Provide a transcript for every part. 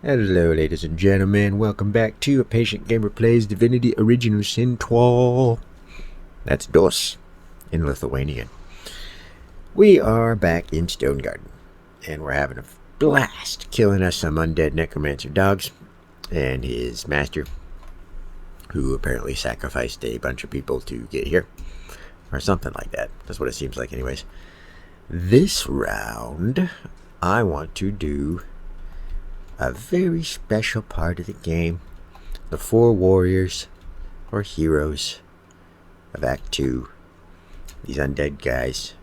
Hello, ladies and gentlemen. Welcome back to A Patient Gamer Plays Divinity Original Sin 12. That's DOS in Lithuanian. We are back in Stonegarden, and we're having a blast killing us some undead necromancer dogs and his master, who apparently sacrificed a bunch of people to get here. Or something like that. That's what it seems like anyways. This round, I want to do a very special part of the game. The 4 warriors, or heroes, of Act 2. These undead guys.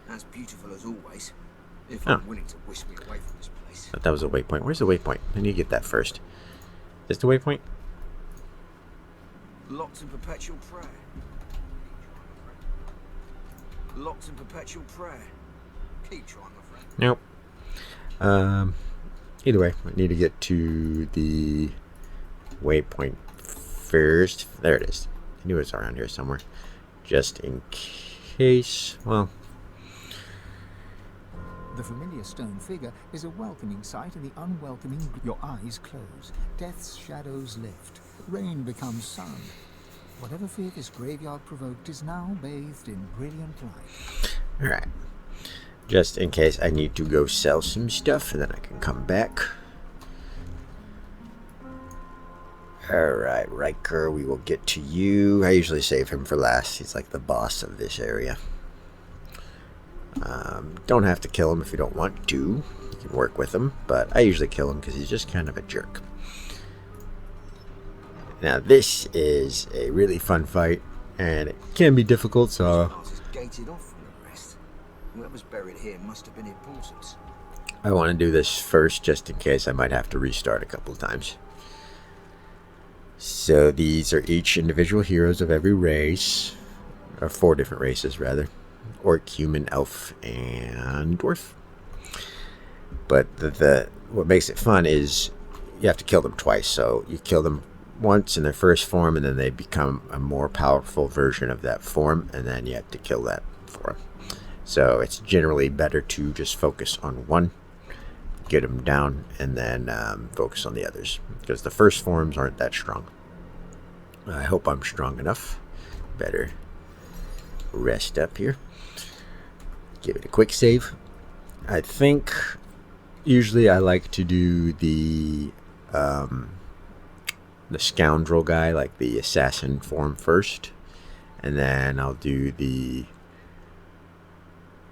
As beautiful as always. If I'm willing to whisk me away from this place. Thought that was a waypoint. Where's the waypoint? I need to get that first. Is this the waypoint? Locked in perpetual prayer. Locked in perpetual prayer. Keep trying, my friend. Nope. Either way, I need to get to the waypoint first. There it is. I knew it was around here somewhere. Just in case, well. The familiar stone figure is a welcoming sight in the unwelcoming. Your eyes close. Death's shadows lift. Rain becomes sun. Whatever fear this graveyard provoked is now bathed in brilliant light. Alright. Just in case I need to go sell some stuff, and then I can come back. Alright, Riker, we will get to you. I usually save him for last. He's like the boss of this area. Don't have to kill him if you don't want to. You can work with him, but I usually kill him because he's just kind of a jerk. Now, this is a really fun fight, and it can be difficult, so Gated off from the rest. Whoever's buried here must have been important. I want to do this first just in case I might have to restart a couple of times. So these are each individual heroes of every race, or 4 different races rather. Orc, human, elf, and dwarf. But what makes it fun is you have to kill them twice. So you kill them once in their first form, and then they become a more powerful version of that form, and then you have to kill that form. So it's generally better to just focus on one, get them down, and then focus on the others, because the first forms aren't that strong. I hope I'm strong enough. Better rest up here. Give it a quick save. I think usually I like to do the scoundrel guy, like the assassin form first, and then I'll do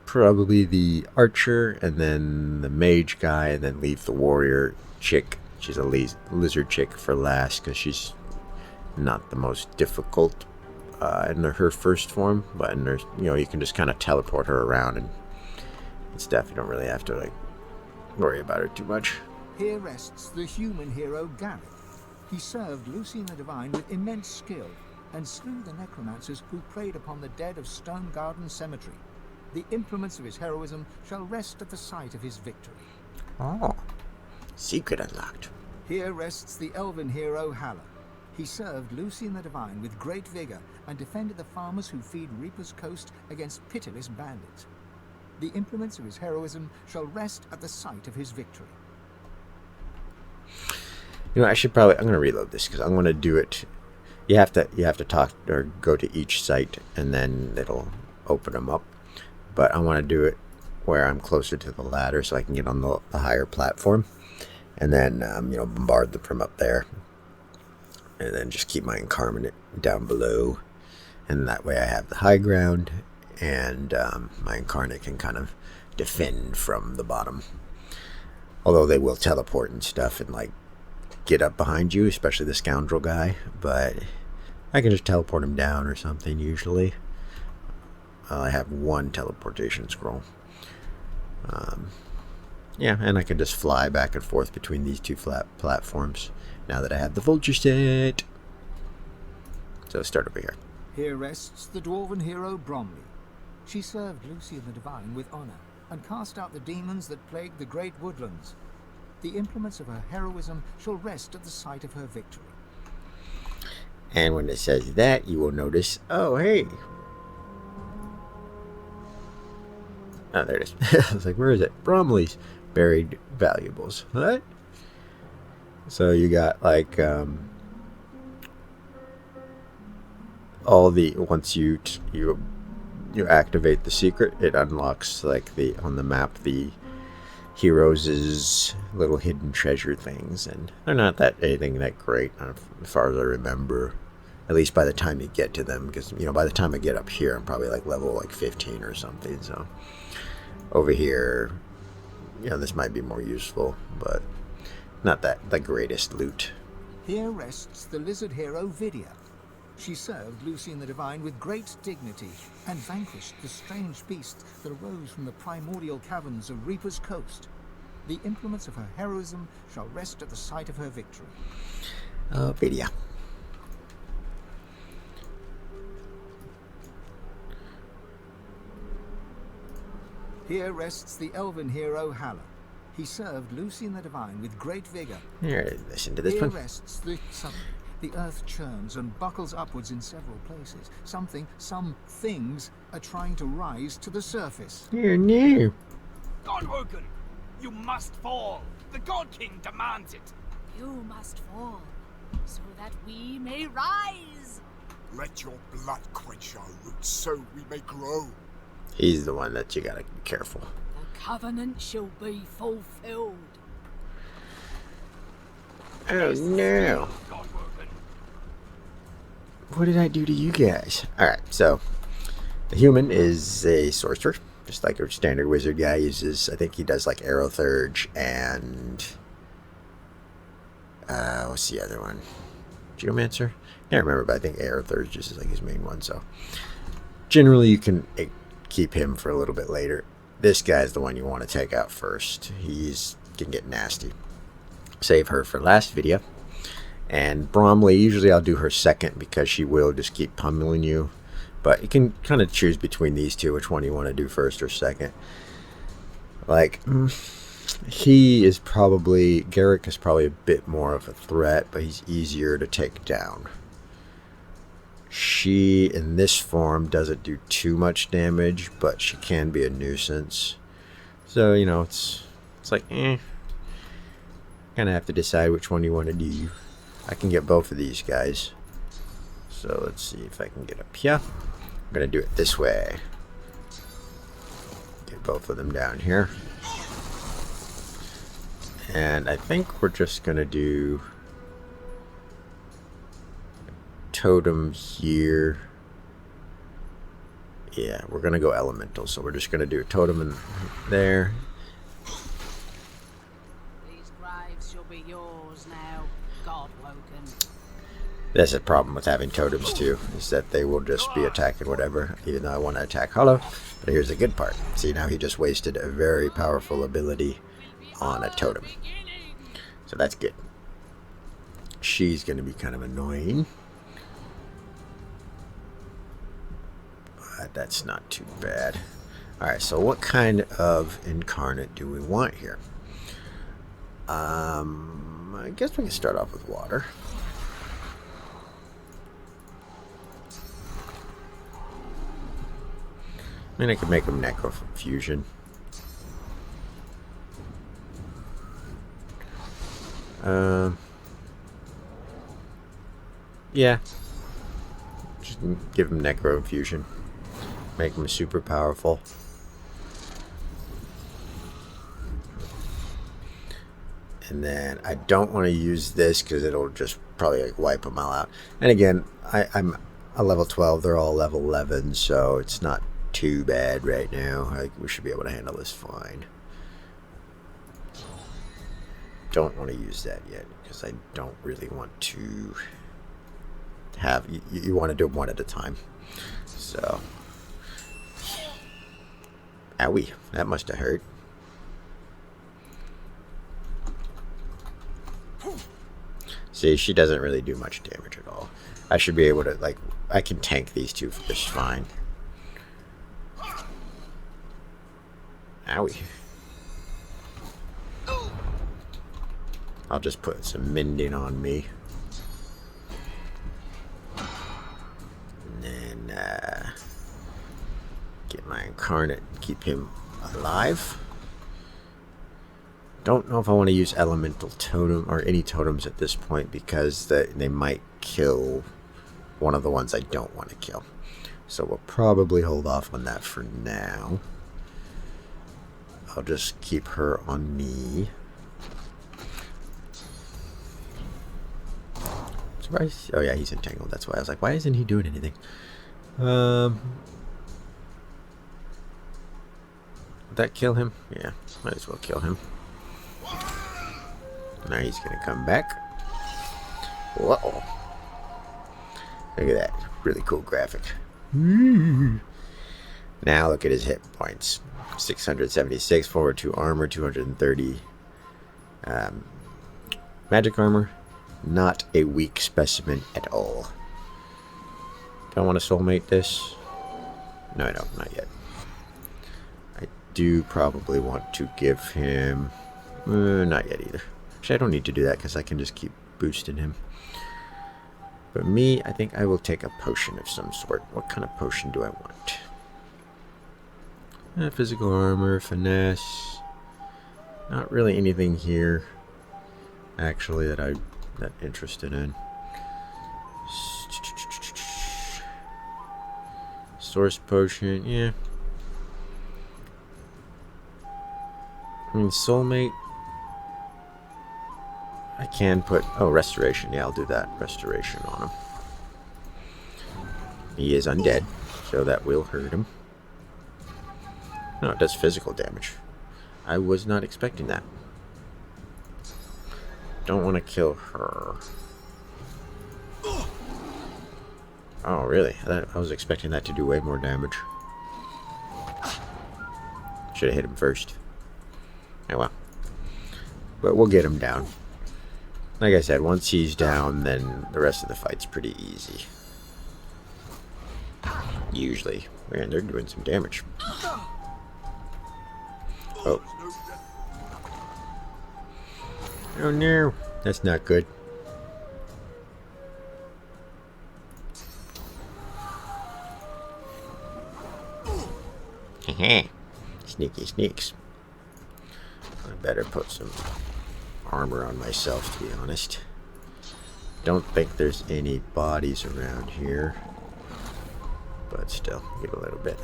probably the archer, and then the mage guy, and then leave the warrior chick. She's a lizard chick for last because she's not the most difficult in her first form, but in her, you can just kind of teleport her around and stuff. You don't really have to worry about her too much. Here rests the human hero Jarek. He served Lucian the Divine with immense skill and slew the necromancers who preyed upon the dead of Stonegarden Cemetery. The implements of his heroism shall rest at the site of his victory. Oh, secret unlocked. Here rests the elven hero Haller. He served Lucian the Divine with great vigor and defended the farmers who feed Reaper's Coast against pitiless bandits. The implements of his heroism shall rest at the site of his victory. I'm going to reload this because I'm going to do it. You have to talk or go to each site, and then it'll open them up. But I want to do it where I'm closer to the ladder so I can get on the higher platform, and then bombard them from up there, and then just keep my incarnate down below, and that way I have the high ground, and my incarnate can kind of defend from the bottom. Although they will teleport and stuff and get up behind you, especially the scoundrel guy, but I can just teleport him down or something usually. I have 1 teleportation scroll. Yeah, and I can just fly back and forth between these 2 flat platforms now that I have the vulture set. So start over here. Here rests the dwarven hero Bromley. She served Lucian the Divine with honor and cast out the demons that plagued the great woodlands. The implements of her heroism shall rest at the site of her victory. And when it says that, you will notice, oh, hey. Oh, there it is. I was like, where is it? Bromley's buried valuables. What? So you got like all the once you activate the secret, it unlocks like the on the map the heroes' little hidden treasure things, and they're not that anything that great as far as I remember. At least by the time you get to them, because by the time I get up here, I'm probably like level like 15 or something. So over here, this might be more useful, but not that the greatest loot. Here rests the lizard hero Vidya. She served Lucien the Divine with great dignity and vanquished the strange beasts that arose from the primordial caverns of Reaper's Coast. The implements of her heroism shall rest at the site of her victory. Vidya. Here rests the elven hero Haller. He served Lucien the Divine with great vigor. Here, listen to this Here one. rests the suddenly. The earth churns and buckles upwards in several places. Some things are trying to rise to the surface. Here, no. Godwoken, you must fall. The God King demands it. You must fall, so that we may rise. Let your blood quench our roots, so we may grow. He's the one that you gotta be careful. The covenant shall be fulfilled. Oh no. What did I do to you guys? Alright, so the human is a sorcerer, just like a standard wizard guy uses. I think he does like arrow thurge and what's the other one? Geomancer? Can't remember, but I think arrow thurge is like his main one, so generally you can keep him for a little bit later. This guy's the one you want to take out first. He's can get nasty. Save her for last video. And Bromley, usually I'll do her second because she will just keep pummeling you. But you can kind of choose between these two, which one you want to do first or second. Like, Jarek is probably a bit more of a threat, but he's easier to take down. She, in this form, doesn't do too much damage, but she can be a nuisance. So, it's like, Kind of have to decide which one you want to do. I can get both of these guys. So let's see if I can get up here. I'm going to do it this way. Get both of them down here. And I think we're just going to do totem here. Yeah, we're going to go elemental. So we're just going to do a totem in there. These graves shall be yours now, Godwoken. That's a problem with having totems too, is that they will just be attacking whatever, even though I want to attack Hollow. But here's the good part. See, now he just wasted a very powerful ability on a totem. So that's good. She's going to be kind of annoying. But that's not too bad. Alright, so what kind of incarnate do we want here? I guess we can start off with water. I mean, I could make them necrofusion. Yeah. Just give them necrofusion. Make them super powerful. And then I don't want to use this because it'll just probably like wipe them all out. And again, I'm a level 12. They're all level 11, so it's not too bad right now. We should be able to handle this fine. Don't want to use that yet because I don't really want to have. You want to do them one at a time. So, owie, that must have hurt. See, she doesn't really do much damage at all. I should be able to, like, I can tank these two just fine. Owie. I'll just put some mending on me. And then, get my incarnate, keep him alive. Don't know if I want to use elemental totem or any totems at this point because they might kill one of the ones I don't want to kill. So we'll probably hold off on that for now. I'll just keep her on me. Surprise! Oh yeah, he's entangled. That's why I was like, why isn't he doing anything? Would that kill him? Yeah, might as well kill him. Now he's gonna come back. Whoa! Look at that, really cool graphic. Now look at his hit points: 676, forward 2 armor, 230 magic armor. Not a weak specimen at all. Do I want to soulmate this? No, I don't. Not yet. I do probably want to give him... not yet either. Actually, I don't need to do that because I can just keep boosting him. But me, I think I will take a potion of some sort. What kind of potion do I want? Physical armor, finesse. Not really anything here, actually, that I'm not interested in. Source potion, yeah. I mean, soulmate. I can put... Oh, restoration. Yeah, I'll do that. Restoration on him. He is undead, so that will hurt him. No, it does physical damage. I was not expecting that. Don't want to kill her. Oh, really? I was expecting that to do way more damage. Should have hit him first. Oh well. But we'll get him down. Like I said, once he's down, then the rest of the fight's pretty easy. Usually. Man, they're doing some damage. Oh. Oh no. That's not good. Sneaky sneaks. I better put some armor on myself, to be honest. Don't think there's any bodies around here. But still, give a little bit.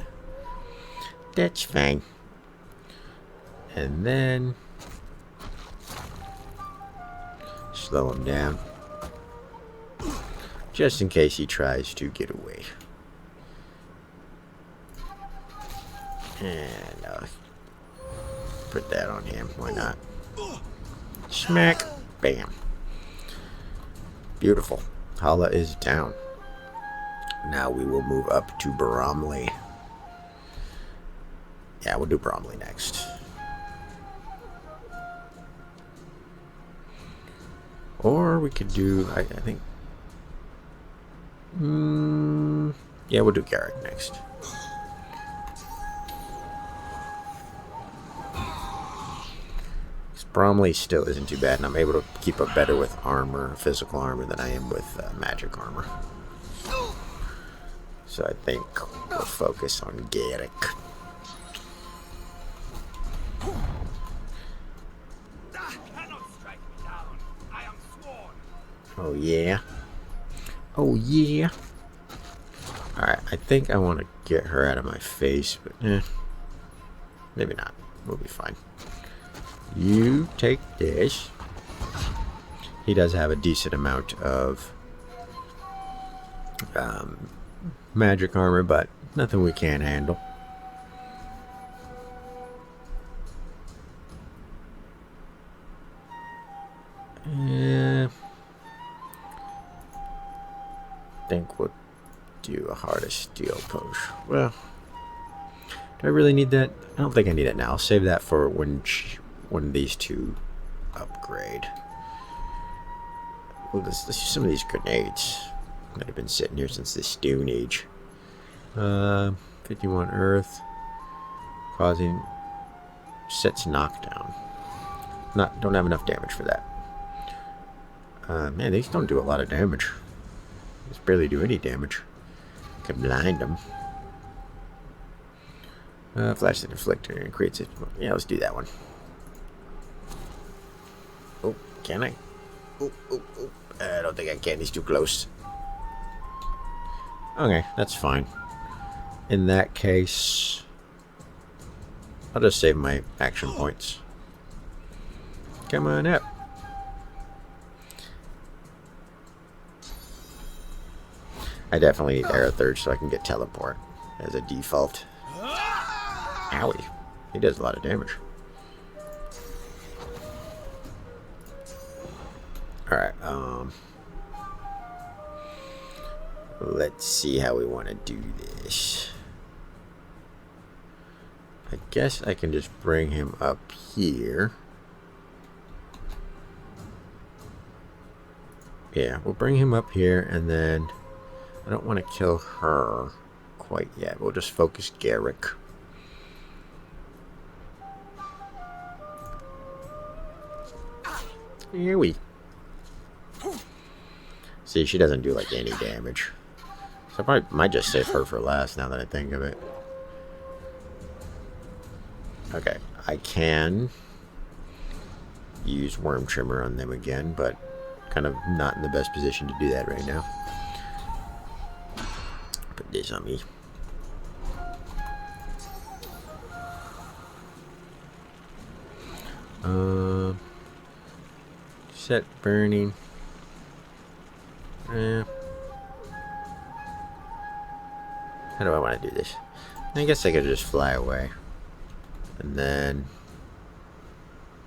That's fine. And then slow him down. Just in case he tries to get away. And put that on him. Why not? Smack. Bam. Beautiful. Hala is down. Now we will move up to Bromley. Yeah, we'll do Bromley next. Or we could do, I think... yeah, we'll do Jarek next. Bromley still isn't too bad, and I'm able to keep up better with armor, physical armor, than I am with magic armor. So I think we'll focus on Jarek. Oh yeah. Oh yeah. Alright, I think I want to get her out of my face, but maybe not. We'll be fine. You take this. He does have a decent amount of magic armor, but nothing we can't handle. I think we'll do a heart of steel potion. Well, do I really need that? I don't think I need it now. I'll save that for when these two upgrade. Well, let's use some of these grenades that have been sitting here since the Stone Age. 51 earth, causing sets knockdown. Don't have enough damage for that. Man, these don't do a lot of damage. These barely do any damage. Can blind them. Flash the inflictor and creates it. Yeah, let's do that one. Can I? Oop, oop, oop. I don't think I can. He's too close. Okay, that's fine. In that case, I'll just save my action points. Come on up. I definitely need Arrow Third so I can get teleport as a default. Owie. He does a lot of damage. Alright, let's see how we want to do this. I guess I can just bring him up here. Yeah, we'll bring him up here, and then I don't want to kill her quite yet. We'll just focus Jarek. Here we. See, she doesn't do like any damage. So I probably might just save her for last now that I think of it. Okay, I can use Worm Trimmer on them again, but kind of not in the best position to do that right now. Put this on me. Set burning. How do I want to do this? I guess I could just fly away. And then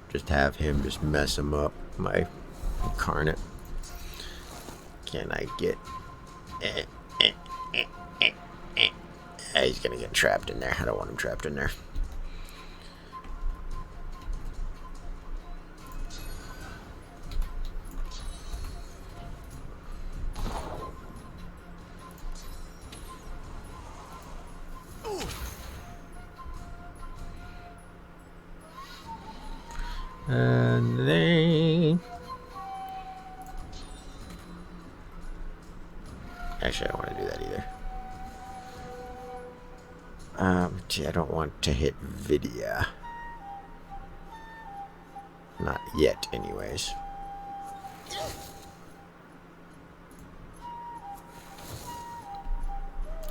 just have him just mess him up. My incarnate. Can I get... He's gonna get trapped in there. I don't want him trapped in there. And then... Actually, I don't want to do that either. Gee, I don't want to hit Vidya. Not yet, anyways.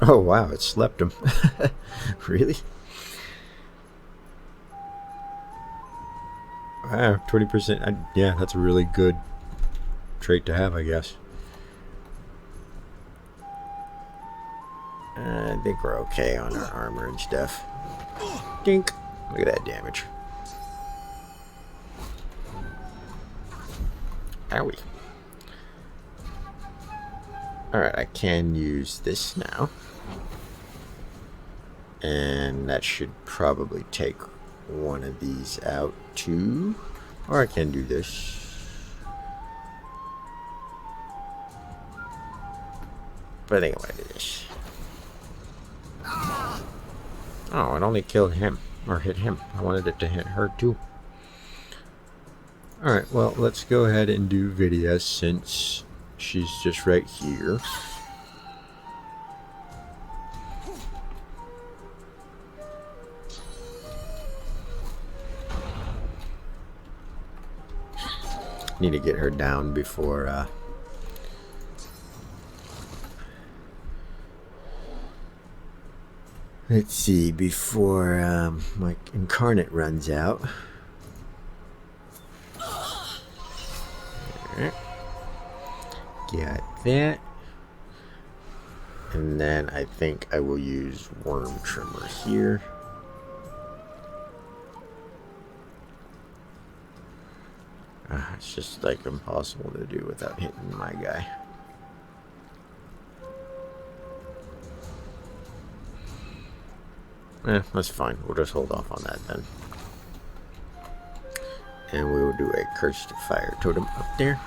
Oh, wow, it slept him. Really? Wow, 20%. Yeah, that's a really good trait to have, I guess. I think we're okay on our armor and stuff. Dink! Look at that damage. Owie. Alright, I can use this now. And that should probably take one of these out too. Or I can do this. But I think I want to do this. Oh, it only killed him. Or hit him. I wanted it to hit her too. Alright, well, let's go ahead and do Vidya since she's just right here. Need to get her down before let's see, before my incarnate runs out. Alright. Got that. And then I think I will use Worm Trimmer here. It's just like impossible to do without hitting my guy. That's fine. We'll just hold off on that then. And we will do a Cursed Fire Totem up there.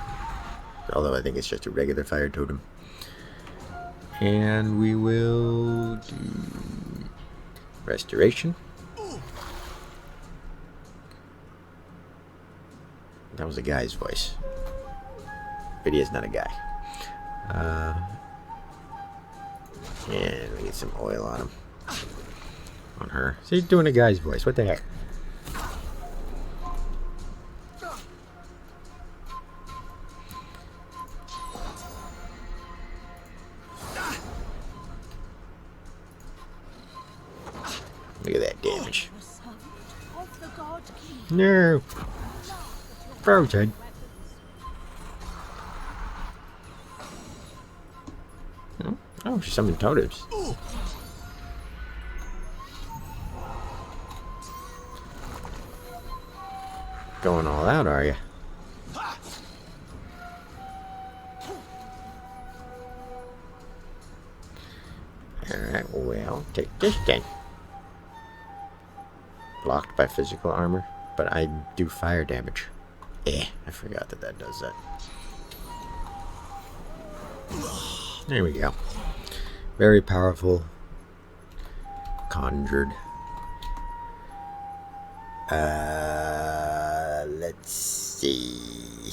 Although I think it's just a regular Fire Totem. And we will do Restoration. That was a guy's voice. But he is not a guy. And we get some oil on him. On her. So he's doing a guy's voice. What the heck? Look at that damage. The servant of the God King. No. Frozen. Oh, she summoned totems. Going all out, are you? Alright, well, take this then. Blocked by physical armor, but I do fire damage. I forgot that that does that. There we go. Very powerful. Conjured. Let's see.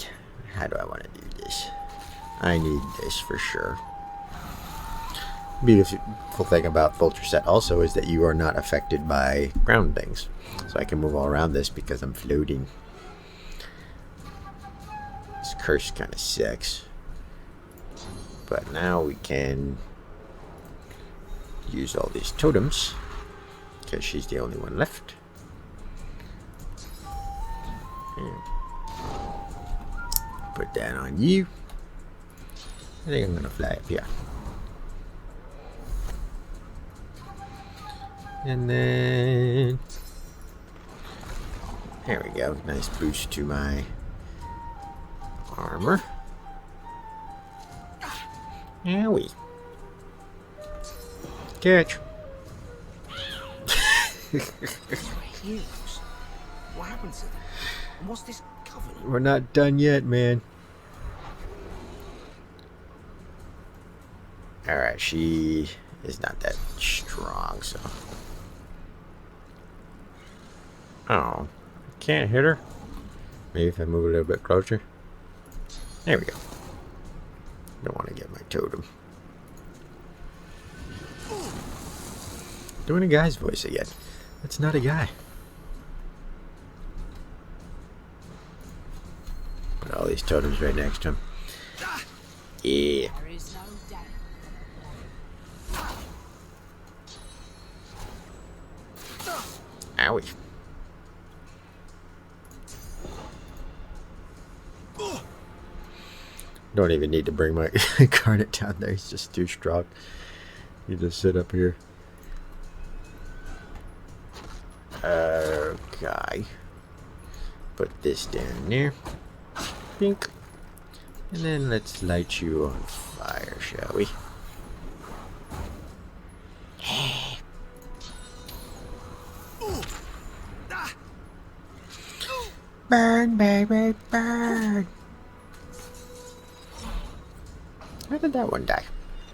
How do I want to do this? I need this for sure. Beautiful thing about Vulture Set also is that you are not affected by ground things. So I can move all around this because I'm floating. This curse kind of sucks. But now we can use all these totems because she's the only one left. Put that on you. I think I'm gonna fly up here. And then there we go. Nice boost to my armor. Owie. Catch. Heroes. What happened to them? And what's this covenant? We're not done yet, man. Alright, she is not that strong, so. Oh, can't hit her. Maybe if I move a little bit closer. There we go. Don't want to get my totem. Doing a guy's voice again. That's not a guy. Put all these totems right next to him. Yeah. There is no doubt. Owie. Don't even need to bring my Incarnate down there. He's just too strong. You just sit up here. Okay. Put this down there. Pink. And then let's light you on fire, shall we? Burn, baby, burn. How did that one die?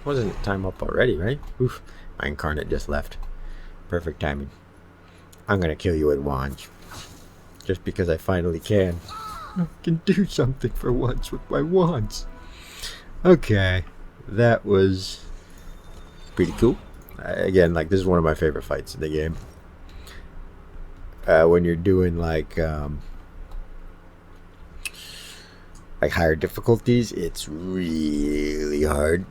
Wasn't time up already, right? Oof. My Incarnate just left. Perfect timing. I'm gonna kill you with wands. Just because I finally can. I can do something for once with my wands. Okay. That was pretty cool. Again, like, this is one of my favorite fights in the game. When you're doing like higher difficulties, it's really hard.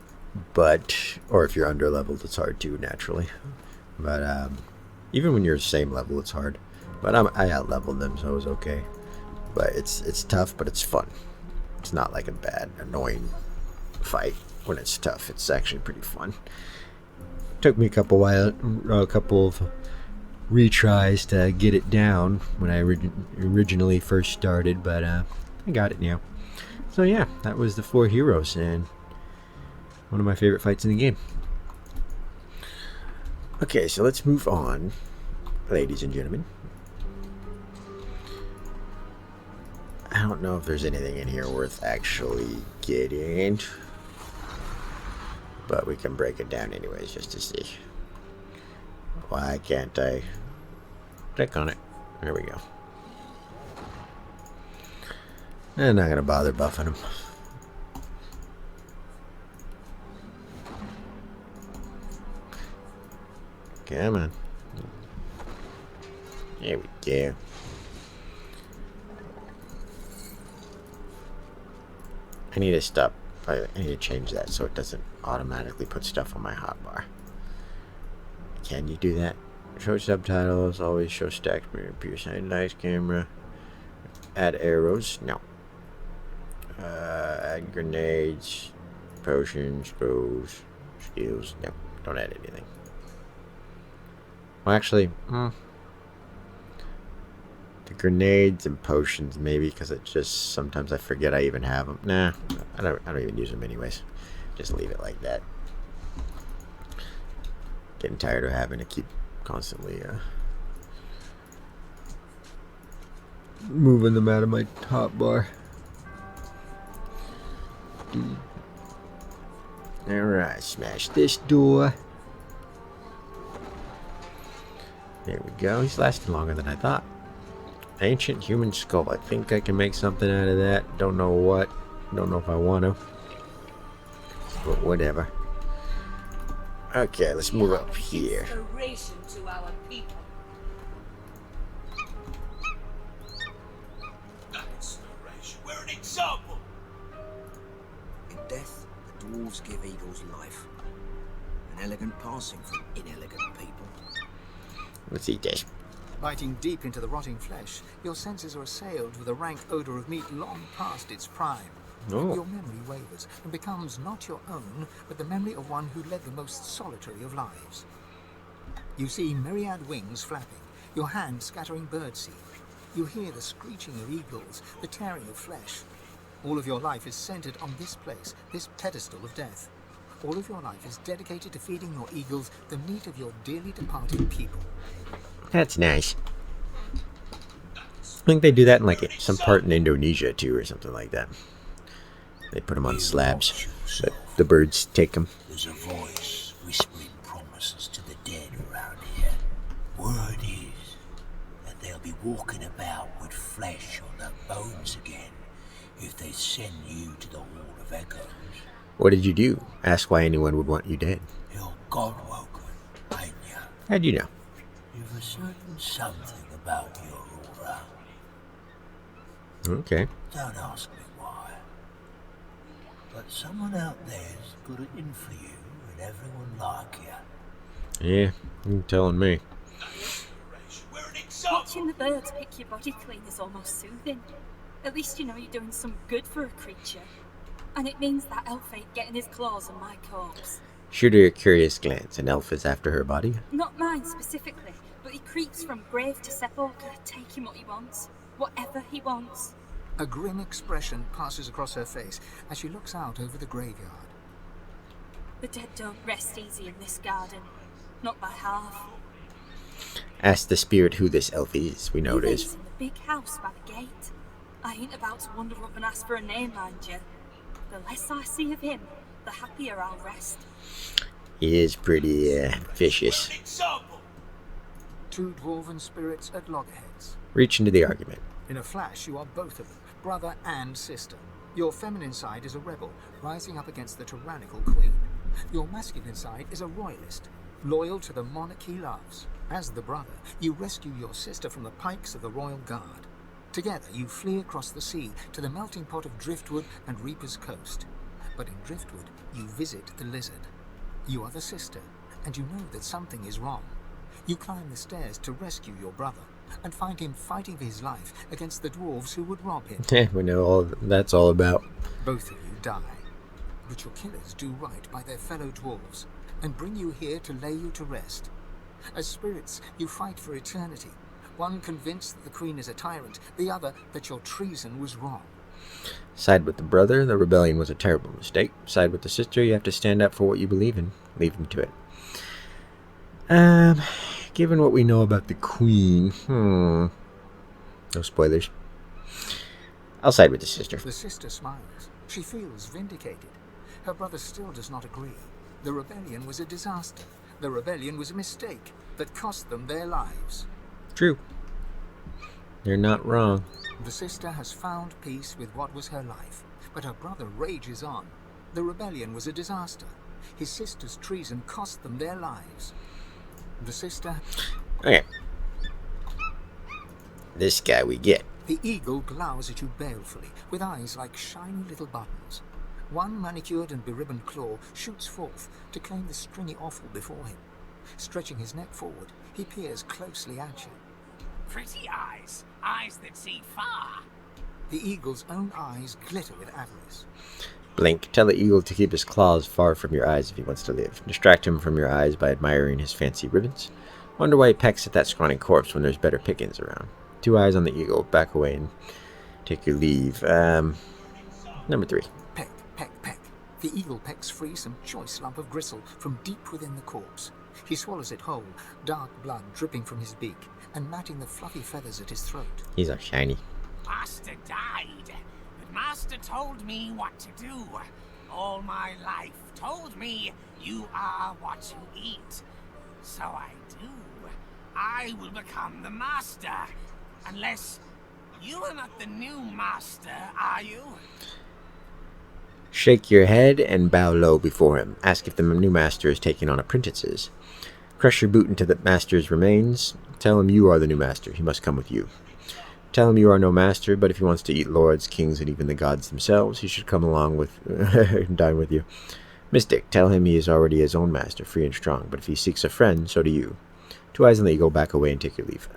But, or if you're under leveled, it's hard too, naturally. But even when you're the same level, it's hard. But I out leveled them, so it was okay. But it's tough, but it's fun. It's not like a bad, annoying fight. When it's tough, it's actually pretty fun. Took me a couple of retries to get it down when I originally first started, but I got it now. So yeah, that was the 4 heroes and one of my favorite fights in the game. Okay, so let's move on, ladies and gentlemen. I don't know if there's anything in here worth actually getting, but we can break it down anyways just to see. Why can't I click on it? There we go. I'm not gonna bother buffing him. Come on. There we go. I need to stop. I need to change that so it doesn't automatically put stuff on my hotbar. Can you do that? Show subtitles. Always show stacked mirror. Pierce nice camera. Add arrows. No. Add grenades. Potions. Bows. Skills. No. Don't add anything. Well, actually, the grenades and potions maybe, because it just sometimes I forget I even have them. Nah, I don't even use them anyways. Just leave it like that. Getting tired of having to keep constantly moving them out of my hotbar. Alright, smash this door. There we go. He's lasting longer than I thought. Ancient human skull. I think I can make something out of that. Don't know what. Don't know if I want to. But whatever. Okay, let's move up here. Inspiration to our people. Inspiration. We're an example. In death, the dwarves give eagles life. An elegant passing from inelegant people. Let's eat this. Biting deep into the rotting flesh, your senses are assailed with a rank odor of meat long past its prime. Oh. Your memory wavers and becomes not your own, but the memory of one who led the most solitary of lives. You see myriad wings flapping, your hand scattering birdseed. You hear the screeching of eagles, the tearing of flesh. All of your life is centered on this place, this pedestal of death. All of your life is dedicated to feeding your eagles the meat of your dearly departed people. That's nice. I think they do that in like some part in Indonesia too, or something like that. They put them on slabs. The birds take them. There's a voice whispering promises to the dead around here. Word is that they'll be walking about with flesh on their bones again if they send you to the Hall of Echoes. What did you do? Ask why anyone would want you dead. You're God-woken, ain't you? How'd you know? You've a certain something about your aura. Okay. Don't ask me why. But someone out there's got it in for you and everyone like you. Yeah, you're telling me. We're an example. Watching the birds pick your body clean is almost soothing. At least you know you're doing some good for a creature. And it means that elf ain't getting his claws on my corpse. Shoot her a curious glance. An elf is after her body? Not mine specifically, but he creeps from grave to sepulchre, taking what he wants. Whatever he wants. A grim expression passes across her face as she looks out over the graveyard. The dead don't rest easy in this garden. Not by half. Ask the spirit who this elf is. We know it He lives is. in the big house by the gate. I ain't about to wander up and ask for a name, mind you. The less I see of him, the happier I'll rest. He is pretty vicious. We're an example. Two dwarven spirits at loggerheads. Reach into the argument. In a flash, you are both of them, brother and sister. Your feminine side is a rebel, rising up against the tyrannical queen. Your masculine side is a royalist, loyal to the monarch he loves. As the brother, you rescue your sister from the pikes of the royal guard. Together, you flee across the sea to the melting pot of Driftwood and Reaper's Coast. But in Driftwood, you visit the lizard. You are the sister, and you know that something is wrong. You climb the stairs to rescue your brother, and find him fighting for his life against the dwarves who would rob him. We know all that's all about. Both of you die, but your killers do right by their fellow dwarves, and bring you here to lay you to rest. As spirits, you fight for eternity, one convinced that the queen is a tyrant, the other that your treason was wrong. Side with the brother, the rebellion was a terrible mistake. Side with the sister, you have to stand up for what you believe in. Leave them to it. Given what we know about the queen, no spoilers. I'll side with the sister. The sister smiles. She feels vindicated. Her brother still does not agree. The rebellion was a disaster. The rebellion was a mistake that cost them their lives. True. They're not wrong. The sister has found peace with what was her life, but her brother rages on. The rebellion was a disaster. His sister's treason cost them their lives. The sister... Okay. This guy we get. The eagle glowers at you balefully, with eyes like shiny little buttons. One manicured and beribboned claw shoots forth to claim the stringy offal before him. Stretching his neck forward, he peers closely at you. Pretty eyes. Eyes that see far. The eagle's own eyes glitter with avarice. Blink. Tell the eagle to keep his claws far from your eyes if he wants to live. Distract him from your eyes by admiring his fancy ribbons. Wonder why he pecks at that scrawny corpse when there's better pickings around. 2 eyes on the eagle. Back away and take your leave. Number 3. Peck, peck, peck. The eagle pecks free some choice lump of gristle from deep within the corpse. He swallows it whole, dark blood dripping from his beak and matting the fluffy feathers at his throat. He's a shiny. Master died, but Master told me what to do. All my life told me you are what you eat. So I do. I will become the Master. Unless you are not the new Master, are you? Shake your head and bow low before him. Ask if the new master is taking on apprentices. Crush your boot into the master's remains. Tell him you are the new master. He must come with you. Tell him you are no master, but if he wants to eat lords, kings, and even the gods themselves, he should come along with dine with you. Mystic, tell him he is already his own master, free and strong, but if he seeks a friend, so do you. 2 eyes on the eagle, back away and take your leave.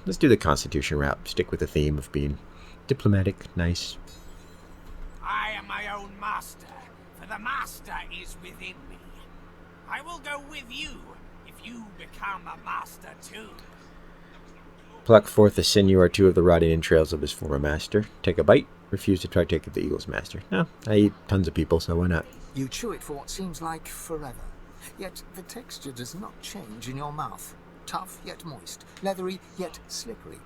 Let's do the Constitution route. Stick with the theme of being diplomatic, nice. I am my own master, for the master is within me. I will go with you if you become a master too. Pluck forth a sinew or 2 of the rotting entrails of his former master. Take a bite. Refuse to partake of the eagle's master. No, I eat tons of people, so why not? You chew it for what seems like forever. Yet the texture does not change in your mouth. Tough yet moist, leathery yet slippery.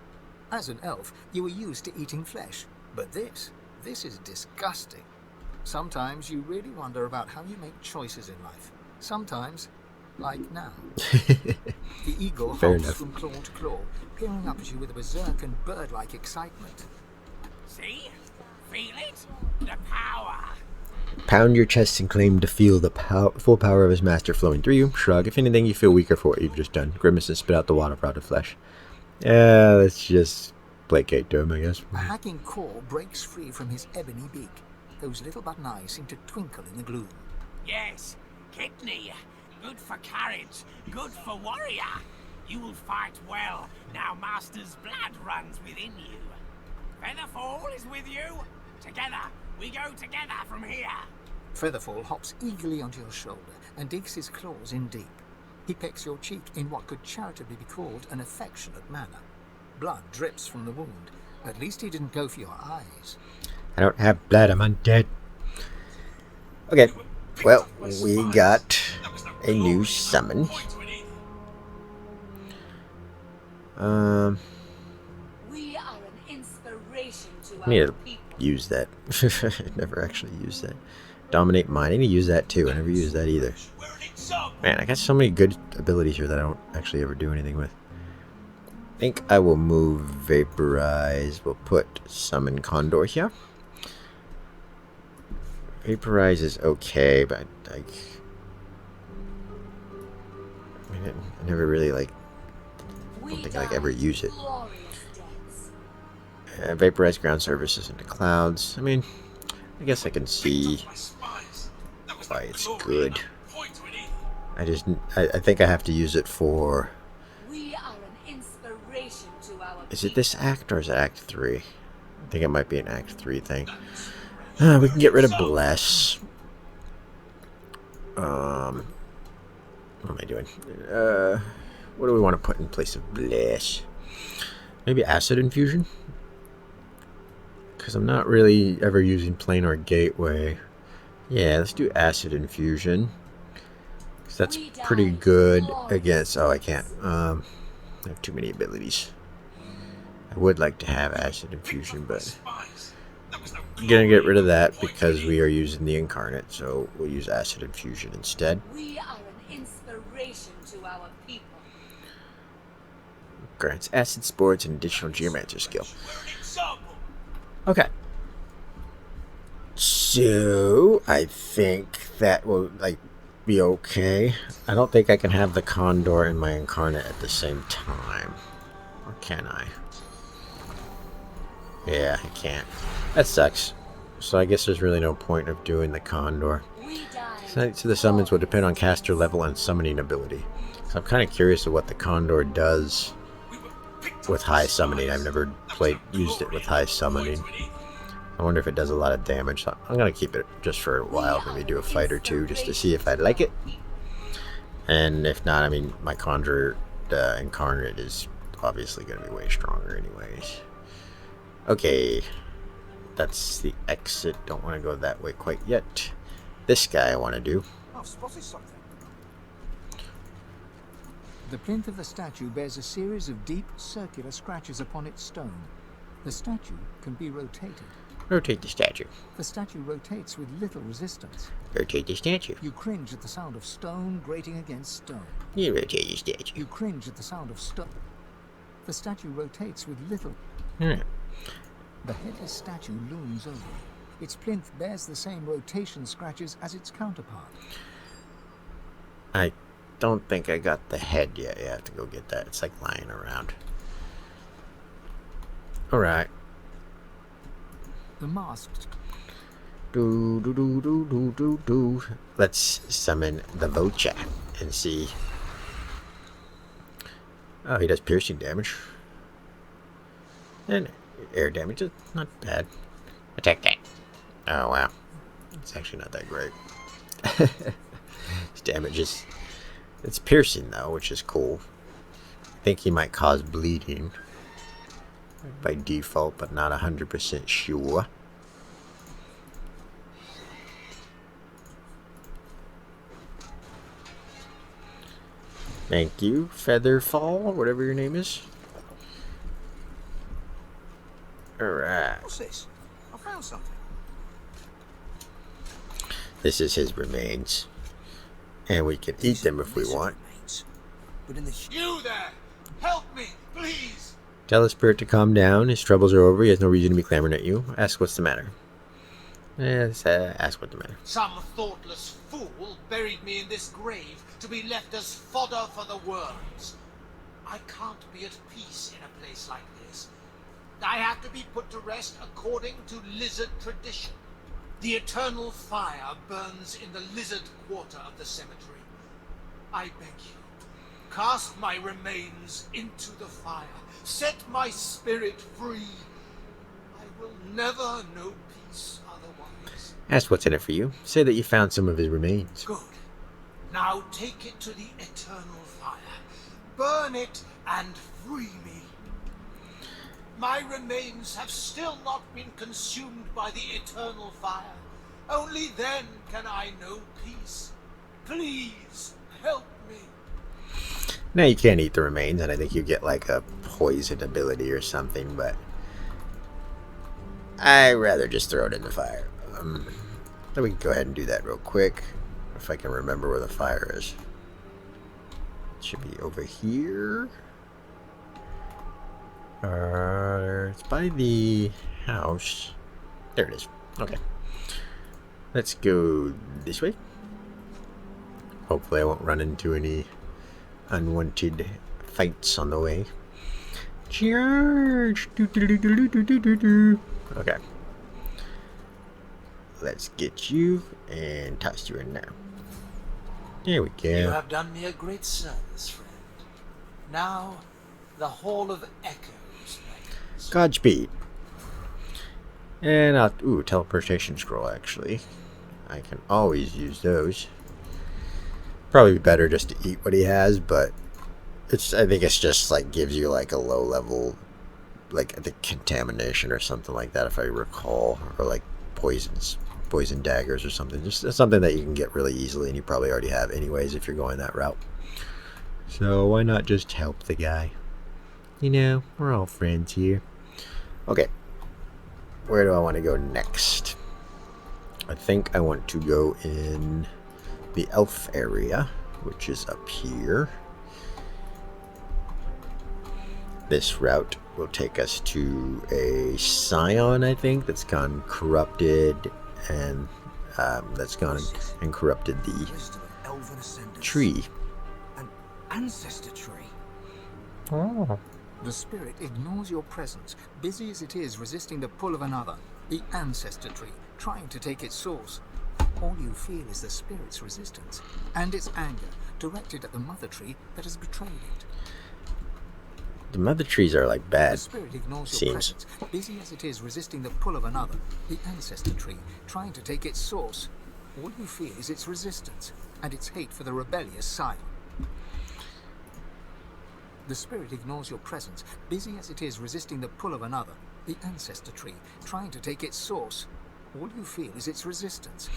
As an elf, you were used to eating flesh. But this is disgusting. Sometimes you really wonder about how you make choices in life. Sometimes, like now. The eagle hops from claw to claw, peering up at you with a berserk and bird-like excitement. See? Feel it? The power. Pound your chest and claim to feel the full power of his master flowing through you. Shrug. If anything, you feel weaker for what you've just done. Grimace and spit out the water-rotted flesh. Let's just placate to him, I guess. A hacking caw breaks free from his ebony beak. Those little button eyes seem to twinkle in the gloom. Yes, kidney. Good for courage. Good for warrior. You will fight well. Now Master's blood runs within you. Featherfall is with you. Together. We go together from here. Featherfall hops eagerly onto your shoulder and digs his claws in deep. He pecks your cheek in what could charitably be called an affectionate manner. Blood drips from the wound. At least he didn't go for your eyes. I don't have blood, I'm undead. Okay, well, we got a new summon. We are an inspiration to I need our to people. use that. I never actually used that. Dominate mind. I need to use that too. I never used that either. Man, I got so many good abilities here that I don't actually ever do anything with. I think I will move Vaporize. We'll put Summon Condor here. Vaporize is okay, but I mean, I never really I don't think I ever use it. Vaporize ground surfaces into clouds. I mean, I guess I can see why it's good. I think I have to use it for... We are an inspiration to our Is it this act or is it Act 3? I think it might be an Act 3 thing. We can get rid of Bless. What am I doing? What do we want to put in place of Bless? Maybe Acid Infusion? Because I'm not really ever using Planar Gateway. Yeah, let's do Acid Infusion. Because that's pretty good against... Oh, I can't. I have too many abilities. I would like to have Acid Infusion, but... I'm going to get rid of that because we are using the Incarnate, so we'll use Acid Infusion instead. We are an inspiration to our people. Grants Acid Spores and additional Geomancer skill. Okay. So, I think that will, be okay. I don't think I can have the Condor and my Incarnate at the same time. Or can I? Yeah, I can't. That sucks. So I guess there's really no point of doing the Condor. So the summons will depend on caster level and summoning ability. So I'm kind of curious of what the Condor does with high summoning. I've never used it with high summoning. I wonder if it does a lot of damage. So I'm going to keep it just for a while. Maybe do a fight or two just to see if I like it. And if not, I mean, my Conjurer Incarnate is obviously going to be way stronger anyways. Okay. That's the exit. Don't want to go that way quite yet. This guy I want to do. I've spotted something. The plinth of the statue bears a series of deep, circular scratches upon its stone. The statue can be rotated. Rotate the statue. The statue rotates with little resistance. Rotate the statue. You cringe at the sound of stone grating against stone. You rotate the statue. You cringe at the sound of stone. The statue rotates with little... The headless statue looms over. Its plinth bears the same rotation scratches as its counterpart. I don't think I got the head yet. You have to go get that. It's like lying around. Alright. The masked... Let's summon the Vulture and see. Oh, he does piercing damage. And air damage is not bad. Attack that. Oh, wow. It's actually not that great. His damage is... It's piercing, though, which is cool. I think he might cause bleeding by default, but not 100% sure. Thank you, Featherfall, whatever your name is. Alright. What's this? I found something. This is his remains. And we can eat them if we want. But in the... You there! Help me, please! Tell the spirit to calm down. His troubles are over. He has no reason to be clamoring at you. Ask what's the matter. Yes, ask what's the matter. Some thoughtless fool buried me in this grave to be left as fodder for the worms. I can't be at peace in a place like this. I have to be put to rest according to lizard tradition. The eternal fire burns in the lizard quarter of the cemetery. I beg you, cast my remains into the fire. Set my spirit free. I will never know peace otherwise. Ask what's in it for you. Say that you found some of his remains. Good. Now take it to the eternal fire. Burn it and free me. My remains have still not been consumed by the eternal fire. Only then can I know peace. Please help me. Now you can't eat the remains, and I think you get like a poison ability or something, but I'd rather just throw it in the fire. So we can go ahead and do that real quick, if I can remember where the fire is. It should be over here. It's by the house. There it is. Okay. Let's go this way. Hopefully I won't run into any unwanted fights on the way. Charge! Okay. Let's get you and toss you in now. There we go. You have done me a great service, friend. Now, the Hall of Echoes reigns. Godspeed. And ooh, teleportation scroll actually. I can always use those. Probably better just to eat what he has, but I think it's just like gives you like a low level, like I think contamination or something like that if I recall, or like poison daggers or something. Just something that you can get really easily, and you probably already have anyways if you're going that route. So why not just help the guy? You know, we're all friends here. Okay. Where do I want to go next? I think I want to go in the elf area, which is up here. This route will take us to a scion, I think, that's gone corrupted, and that's gone and corrupted the tree. An ancestor tree. Oh. The spirit ignores your presence, busy as it is resisting the pull of another, the ancestor tree, trying to take its source. All you feel is the spirit's resistance and its anger directed at the mother tree that has betrayed it. The mother trees are like The bad. spirit ignores your Seems. presence, busy as it is resisting the pull of another, the ancestor tree, trying to take its source. All you feel is its resistance and its hate for the rebellious sire. The spirit ignores your presence, busy as it is resisting the pull of another, the ancestor tree, trying to take its source. All you feel is its resistance.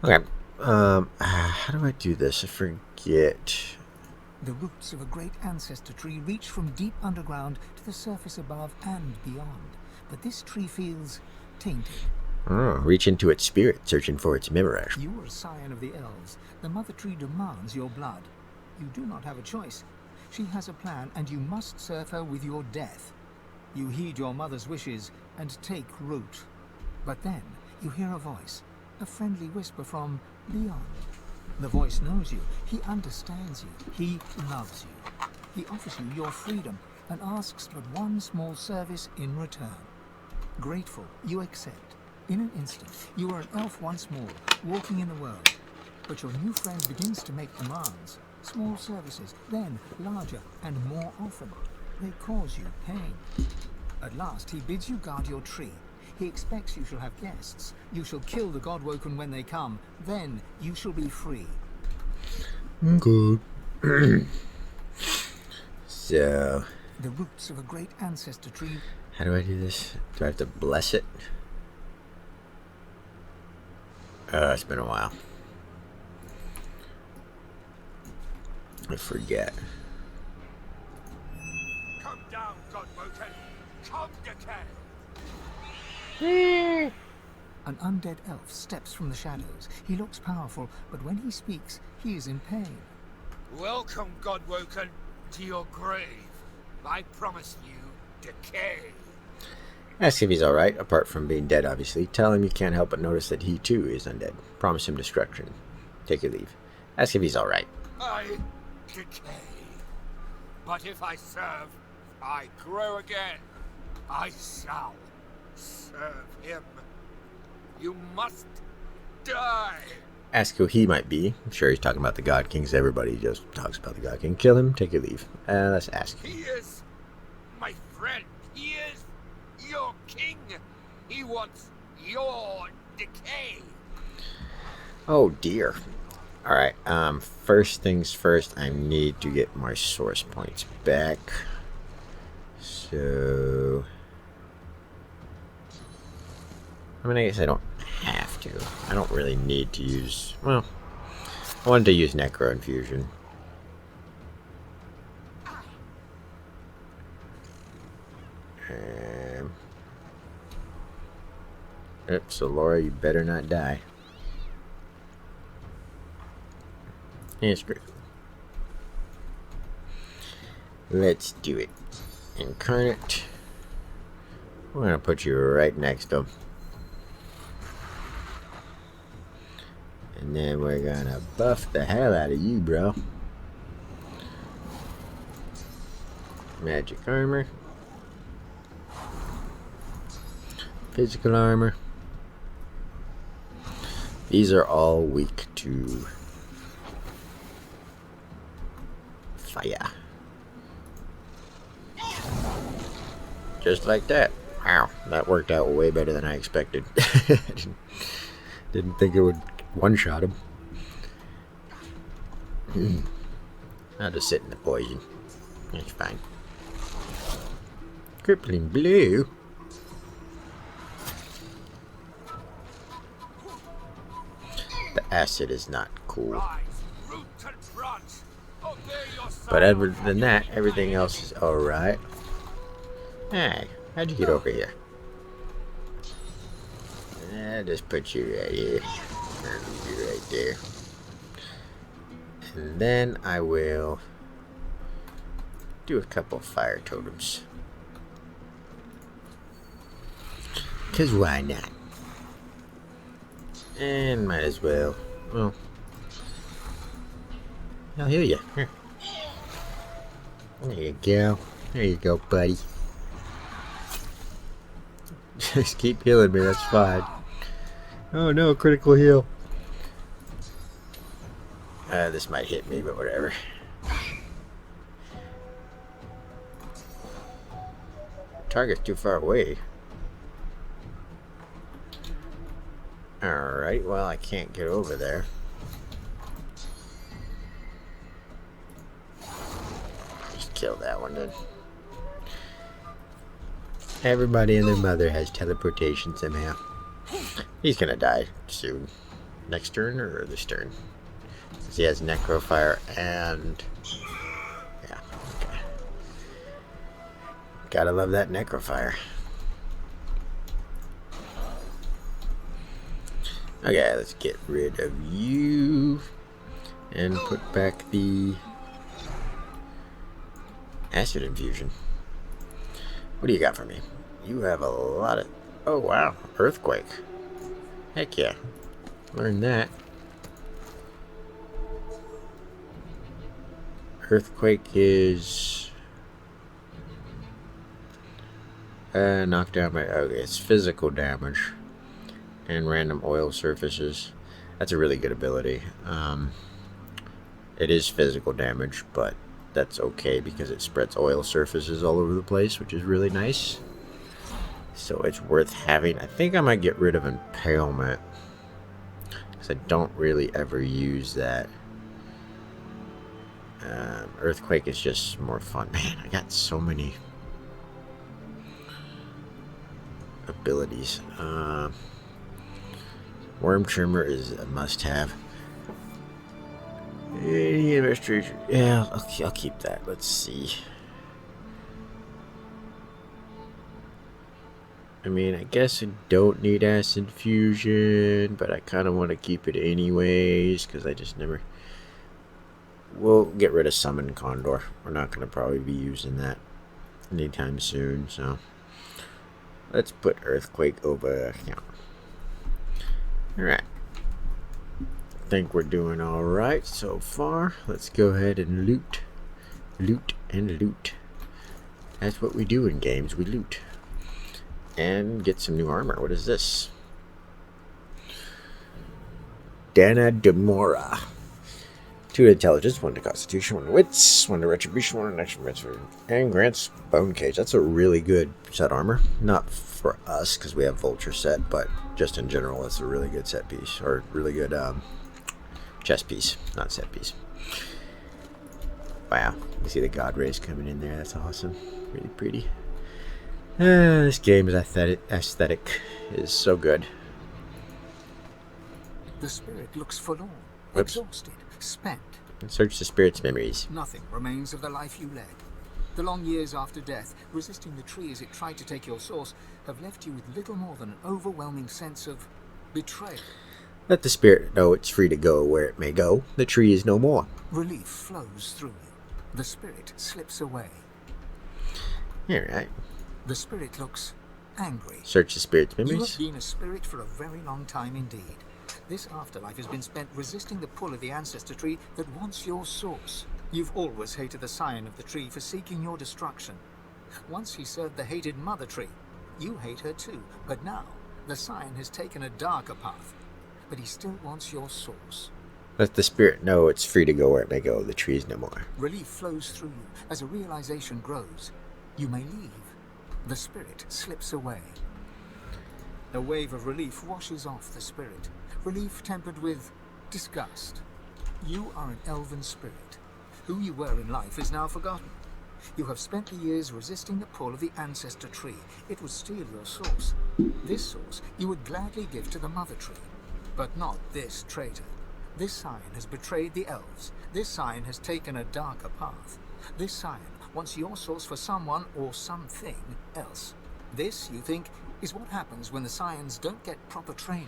Okay. How do I do this? I forget. The roots of a great ancestor tree reach from deep underground to the surface above and beyond. But this tree feels tainted. Oh, reach into its spirit, searching for its mirage. You are a scion of the elves. The mother tree demands your blood. You do not have a choice. She has a plan, and you must serve her with your death. You heed your mother's wishes and take root. But then you hear a voice, a friendly whisper from beyond. The voice knows you. He understands you. He loves you. He offers you your freedom and asks but one small service in return. Grateful, you accept. In an instant, you are an elf once more, walking in the world. But your new friend begins to make demands. Small services, then larger and more often. They cause you pain. At last, he bids you guard your tree. He expects you shall have guests. You shall kill the Godwoken when they come. Then you shall be free. Good. So, The roots of a great ancestor tree. how do I do this? Do I have to bless it? It's been a while. I forget. Come down, Godwoken. Come, decay. An undead elf steps from the shadows. He looks powerful, but when he speaks, he is in pain. Welcome, Godwoken, to your grave. I promise you decay. Ask if he's alright, apart from being dead, obviously. Tell him you can't help but notice that he too is undead. Promise him destruction. Take your leave. Ask if he's alright. I decay. But if I serve, I grow again. I shall serve him. You must die. Ask who he might be. I'm sure he's talking about the God Kings. Everybody just talks about the God King. Kill him, take your leave. Let's ask. He is my friend. He is your king. He wants your decay. Oh dear. Alright, first things first, I need to get my source points back. So, I mean, I guess I don't have to. I don't really need to use, well, I wanted to use Necro Infusion. So Laura, you better not die. Yeah, screw. Let's do it. Incarnate. We're gonna put you right next to him. And then we're gonna buff the hell out of you, bro. Magic armor. Physical armor. These are all weak to fire. Just like that. Wow, that worked out way better than I expected. Didn't think it would one-shot him. I'll just sit in the poison. That's fine. Crippling blue. The acid is not cool. But other than that, everything else is alright. Hey, how'd you get over here? I'll just put you right here. I'll leave you right there. And then I will do a couple fire totems. 'Cause why not? And might as well. Well, I'll heal you. Here. There you go. There you go, buddy. Just keep healing me, that's fine. Oh no, critical heal. This might hit me, but whatever. Target's too far away. Alright, well, I can't get over there. Just kill that one then. Everybody and their mother has teleportation somehow. He's gonna die soon. Next turn or this turn? Since he has Necrofire and... yeah, okay. Gotta love that Necrofire. Okay, let's get rid of you. And put back the... Acid Infusion. What do you got for me? You have a lot of... oh, wow. Earthquake. Heck yeah. Learn that. Earthquake is... knock down my... okay, it's physical damage. And random oil surfaces. That's a really good ability. It is physical damage, but that's okay because it spreads oil surfaces all over the place, which is really nice. So it's worth having. I think I might get rid of Impalement, because I don't really ever use that. Earthquake is just more fun. Man, I got so many abilities. Worm Trimmer is a must-have. Administration. Yeah, I'll keep that. Let's see. I mean, I guess I don't need Acid Fusion, but I kind of want to keep it anyways, because I just never... we'll get rid of Summon Condor. We're not going to probably be using that anytime soon, so... let's put Earthquake over here. Alright. I think we're doing alright so far. Let's go ahead and loot. Loot and loot. That's what we do in games. We loot. And get some new armor. What is this? Dana Demora. 2 to intelligence, 1 to constitution, 1 to wits, 1 to retribution, 1 to action transfer, and grants bone cage. That's a really good set armor. Not for us because we have vulture set, but just in general, it's a really good set piece, or really good chest piece, not set piece. Wow, you see the god rays coming in there. That's awesome. Really pretty. This game is aesthetic is so good. The spirit looks forlorn, Whoops. exhausted, spent. Search the spirit's memories. Nothing remains of the life you led. The long years after death, resisting the tree as it tried to take your source, have left you with little more than an overwhelming sense of betrayal. Let the spirit know it's free to go where it may go. The tree is no more. Relief flows through you. The spirit slips away. Alright. The spirit looks angry. Search the spirit's You memories. have been a spirit for a very long time indeed. This afterlife has been spent resisting the pull of the ancestor tree that wants your source. You've always hated the scion of the tree for seeking your destruction. Once he served the hated mother tree. You hate her too, but now the scion has taken a darker path. But he still wants your source. Let the spirit know it's free to go where it may go. The tree is no more. Relief flows through you as a realization grows. You may leave. The spirit slips away. A wave of relief washes off the spirit. Relief tempered with disgust. You are an elven spirit. Who you were in life is now forgotten. You have spent the years resisting the pull of the ancestor tree. It would steal your source. This source you would gladly give to the mother tree. But not this traitor. This scion has betrayed the elves. This scion has taken a darker path. This scion wants your source for someone or something else. This, you think, is what happens when the scions don't get proper training.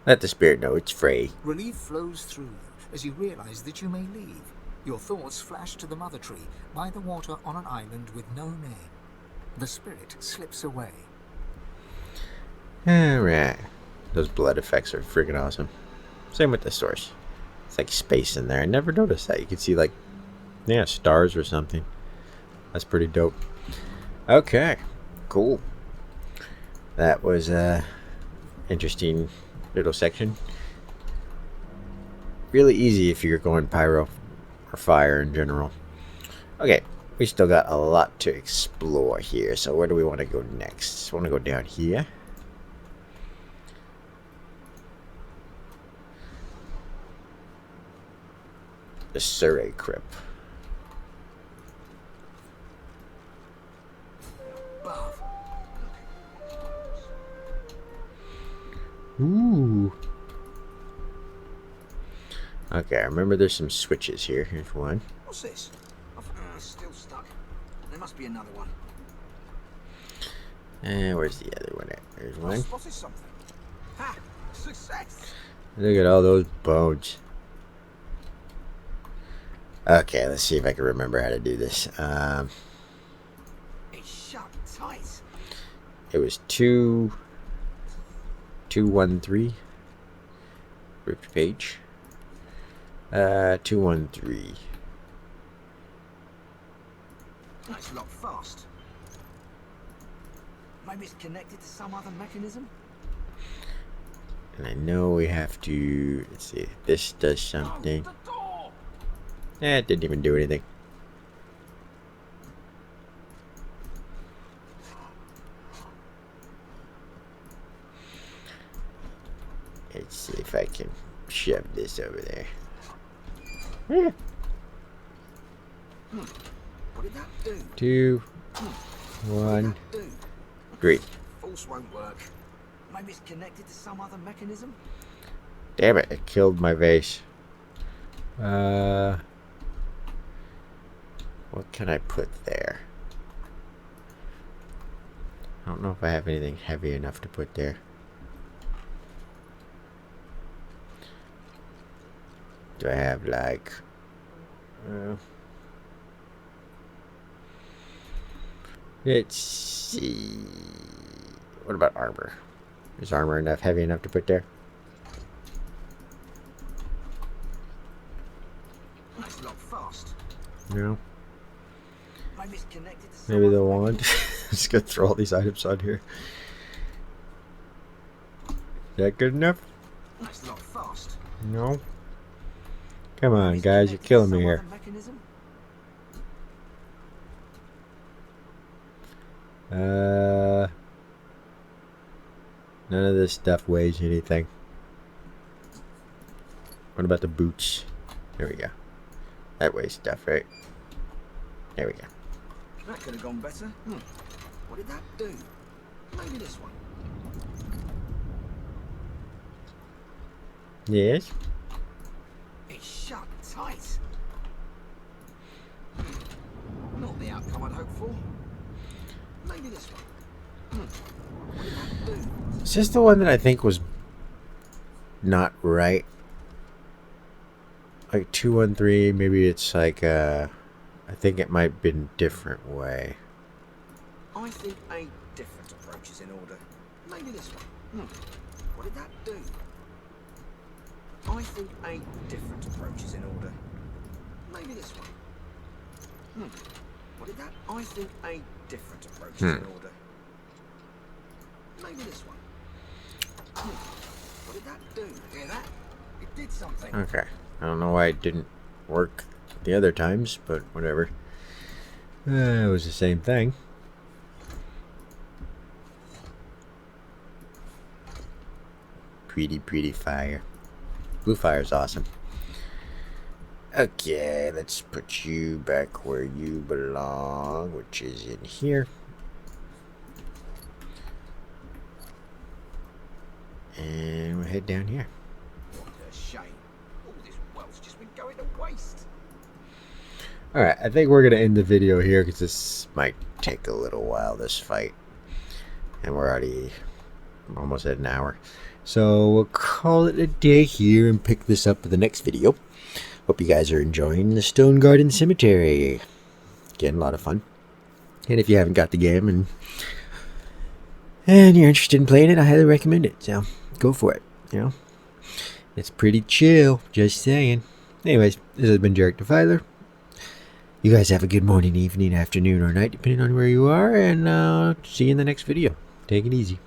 Let the spirit know it's free. Relief flows through you as you realize that you may leave. Your thoughts flash to the mother tree by the water on an island with no name. The spirit slips away. Alright. Those blood effects are freaking awesome. Same with the source. It's like space in there. I never noticed that. You can see like, yeah, stars or something. That's pretty dope. Okay. Cool. That was a interesting little section. really easy if you're going pyro or fire in general. Okay, we still got a lot to explore here. So where do we want to go next? I want to go down here. The Surrey Crypt. Ooh. Okay, I remember there's some switches here. Here's one. What's this? Still stuck. There must be another one. And where's the other one at? There's one. Spotted something. Ha! Success! Look at all those bones. Okay, let's see if I can remember how to do this. It's shut tight. It was 213. Ripped page. 213. That's locked fast. Maybe it's connected to some other mechanism? And I know we have to... Let's see. This does something. It didn't even do anything. Let's see if I can shove this over there. What did that do? 2, 1, 3. Force won't work. Maybe it's connected to some other mechanism? Damn it, it killed my vase. What can I put there? I don't know if I have anything heavy enough to put there. Do I have like... let's see... What about armor? Is armor enough heavy enough to put there? That's locked fast. No. Maybe it's connected to some Maybe the other wand. mechanism? Just gonna throw all these items on here. Is that good enough? That's locked fast. No. Come on, Maybe it's guys, you're connected to killing me some here. other mechanism? None of this stuff weighs anything. What about the boots? There we go. That weighs stuff, right? There we go. That could have gone better. What did that do? Maybe this one. Yes. It's shut tight. Not the outcome I'd hoped for. Maybe this one. What did that do? Is this the one that I think was not right? Like 213, maybe it's like I think it might have been a different way. I think a different approach is in order. Maybe this one. What did that do? I think a different approach is in order. Maybe this one. What did that? I think a different approach is in order. Maybe this one. What did that do? Hear that? It did something. Okay. I don't know why it didn't work the other times, but whatever. It was the same thing. Pretty fire. Blue fire is awesome. Okay, let's put you back where you belong, which is in here. And we'll head down here. What a shame. All this wealth's just been going to waste. Alright, I think we're going to end the video here because this might take a little while, this fight. And we're already almost at an hour. So we'll call it a day here and pick this up in the next video. Hope you guys are enjoying the Stonegarden Cemetery. Again, a lot of fun. And if you haven't got the game and you're interested in playing it, I highly recommend it. So go for it. You know, it's pretty chill. Just saying. Anyways, this has been Jarek Defiler. You guys have a good morning, evening, afternoon, or night, depending on where you are. And see you in the next video. Take it easy.